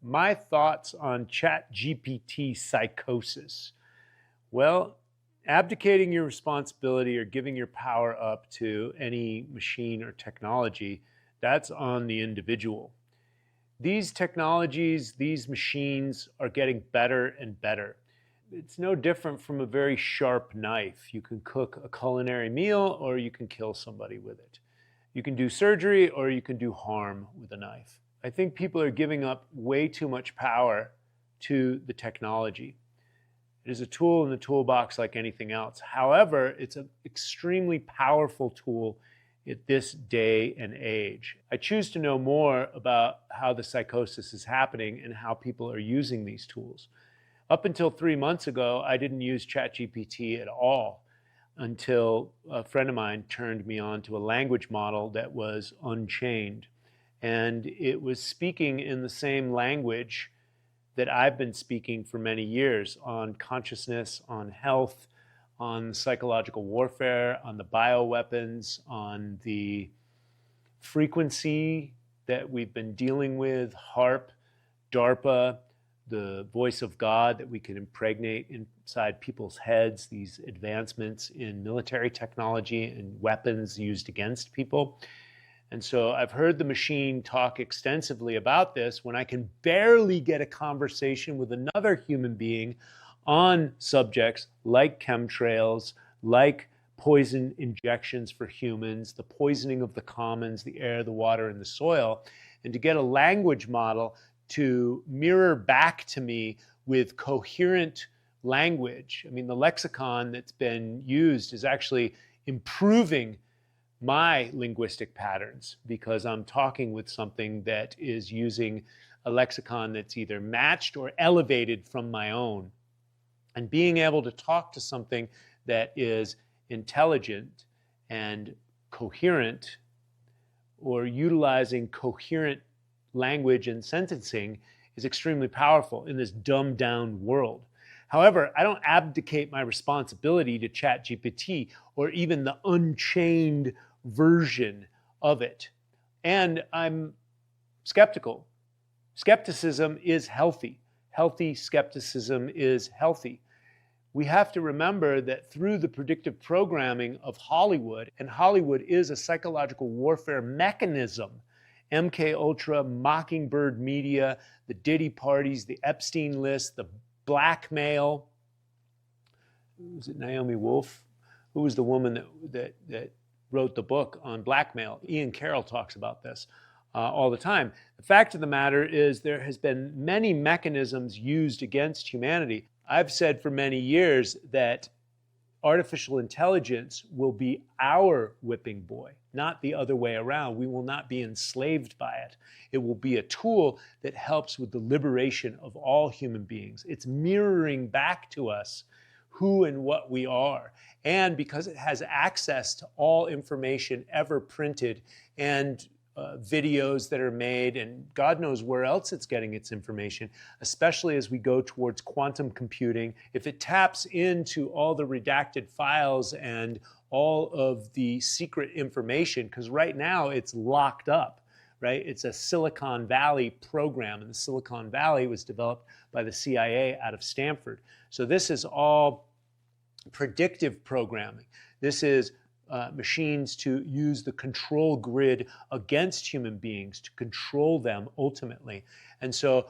My thoughts on ChatGPT Psychosis. Well, abdicating your responsibility or giving your power up to any machine or technology, that's on the individual. These technologies, these machines are getting better and better. It's no different from a very sharp knife. You can cook a culinary meal or you can kill somebody with it. You can do surgery or you can do harm with a knife. I think people are giving up way too much power to the technology. It is a tool in the toolbox like anything else. However, it's an extremely powerful tool at this day and age. I choose to know more about how the psychosis is happening and how people are using these tools. Up until 3 months ago, I didn't use ChatGPT at all until a friend of mine turned me on to a language model that was Unchained. And it was speaking in the same language that I've been speaking for many years on consciousness, on health, on psychological warfare, on the bioweapons, on the frequency that we've been dealing with, HARP, DARPA, the voice of God that we can impregnate inside people's heads, these advancements in military technology and weapons used against people. And so I've heard the machine talk extensively about this when I can barely get a conversation with another human being on subjects like chemtrails, like poison injections for humans, the poisoning of the commons, the air, the water, and the soil, and to get a language model to mirror back to me with coherent language. I mean, the lexicon that's been used is actually improving my linguistic patterns because I'm talking with something that is using a lexicon that's either matched or elevated from my own. And being able to talk to something that is intelligent and coherent, or utilizing coherent language and sentencing, is extremely powerful in this dumbed down world. However, I don't abdicate my responsibility to ChatGPT or even the Unchained version of it. And I'm skeptical. Skepticism is healthy. Healthy skepticism is healthy. We have to remember that through the predictive programming of Hollywood, and Hollywood is a psychological warfare mechanism, MK Ultra, Mockingbird Media, the Diddy parties, the Epstein list, the blackmail. Was it Naomi Wolf? Who was the woman that wrote the book on blackmail? Ian Carroll talks about this all the time. The fact of the matter is there has been many mechanisms used against humanity. I've said for many years that artificial intelligence will be our whipping boy, not the other way around. We will not be enslaved by it. It will be a tool that helps with the liberation of all human beings. It's mirroring back to us who and what we are. And because it has access to all information ever printed and videos that are made, and God knows where else it's getting its information, especially as we go towards quantum computing. If it taps into all the redacted files and all of the secret information, because right now it's locked up, right? It's a Silicon Valley program, and the Silicon Valley was developed by the CIA out of Stanford. So this is all predictive programming. This is machines to use the control grid against human beings to control them ultimately. And so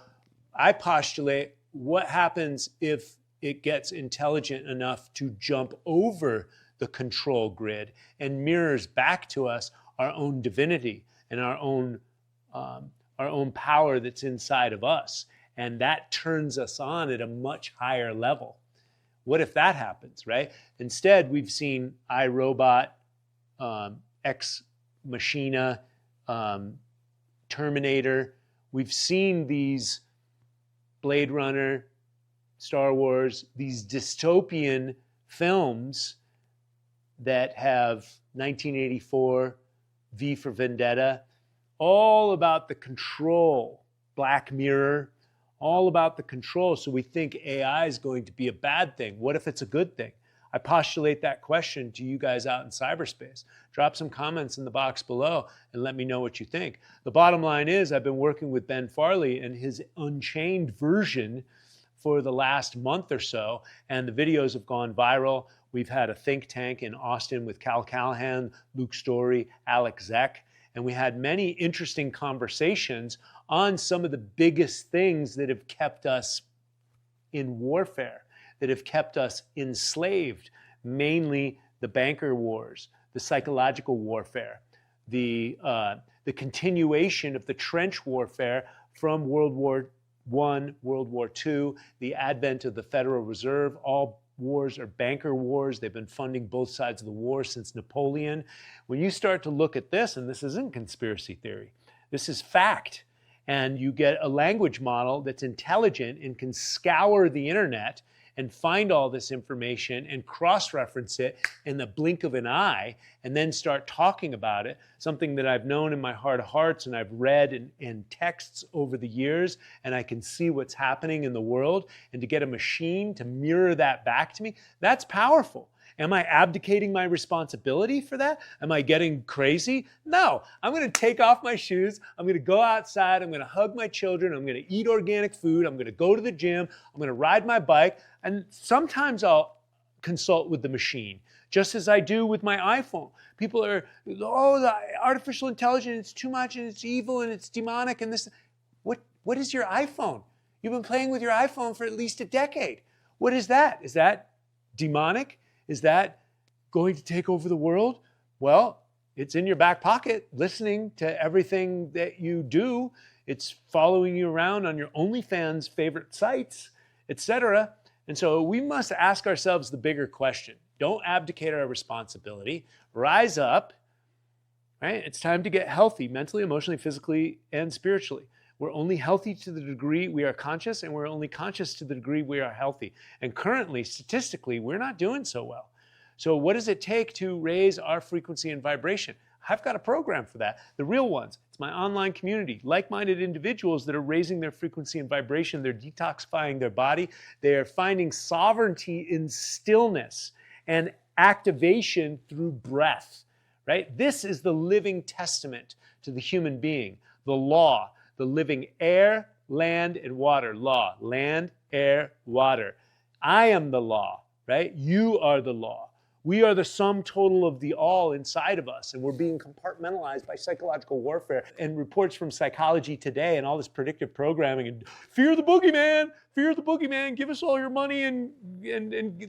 I postulate, what happens if it gets intelligent enough to jump over the control grid and mirrors back to us our own divinity and our own power that's inside of us, and that turns us on at a much higher level? What if that happens, right? Instead, we've seen iRobot, Ex Machina, Terminator. We've seen these Blade Runner, Star Wars, these dystopian films that have 1984, V for Vendetta, all about the control, Black Mirror, all about the control. So we think AI is going to be a bad thing. What if it's a good thing? I postulate that question to you guys out in cyberspace. Drop some comments in the box below and let me know what you think. The bottom line is I've been working with Ben Farley and his Unchained version for the last month or so, and the videos have gone viral. We've had a think tank in Austin with Cal Callahan, Luke Story, Alex Zeck, and we had many interesting conversations on some of the biggest things that have kept us in warfare, that have kept us enslaved, mainly the banker wars, the psychological warfare, the continuation of the trench warfare from World War I, World War II, the advent of the Federal Reserve. All wars are banker wars. They've been funding both sides of the war since Napoleon. When you start to look at this, and this isn't conspiracy theory, this is fact, and you get a language model that's intelligent and can scour the internet and find all this information and cross-reference it in the blink of an eye and then start talking about it, something that I've known in my heart of hearts and I've read in texts over the years, and I can see what's happening in the world, and to get a machine to mirror that back to me, that's powerful. Am I abdicating my responsibility for that? Am I getting crazy? No, I'm gonna take off my shoes. I'm gonna go outside. I'm gonna hug my children. I'm gonna eat organic food. I'm gonna go to the gym. I'm gonna ride my bike. And sometimes I'll consult with the machine, just as I do with my iPhone. People are, oh, the artificial intelligence, it's too much and it's evil and it's demonic and this. What is your iPhone? You've been playing with your iPhone for at least a decade. What is that? Is that demonic? Is that going to take over the world? Well, it's in your back pocket, listening to everything that you do. It's following you around on your OnlyFans favorite sites, etc. And so we must ask ourselves the bigger question. Don't abdicate our responsibility. Rise up, right? It's time to get healthy mentally, emotionally, physically, and spiritually. We're only healthy to the degree we are conscious, and we're only conscious to the degree we are healthy. And currently, statistically, we're not doing so well. So what does it take to raise our frequency and vibration? I've got a program for that. The real ones. It's my online community. Like-minded individuals that are raising their frequency and vibration. They're detoxifying their body. They are finding sovereignty in stillness and activation through breath, right? This is the living testament to the human being. The law. The living air, land, and water. Law, land, air, water. I am the law, right? You are the law. We are the sum total of the all inside of us, and we're being compartmentalized by psychological warfare and reports from Psychology Today and all this predictive programming and fear the boogeyman, give us all your money and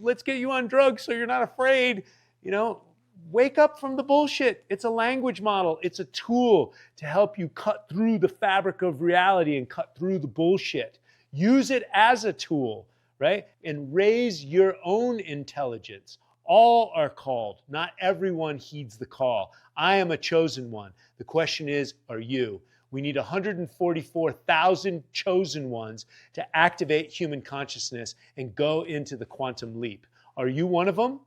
let's get you on drugs so you're not afraid, you know. Wake up from the bullshit. It's a language model. It's a tool to help you cut through the fabric of reality and cut through the bullshit. Use it as a tool, right? And raise your own intelligence. All are called. Not everyone heeds the call. I am a chosen one. The question is, are you? We need 144,000 chosen ones to activate human consciousness and go into the quantum leap. Are you one of them?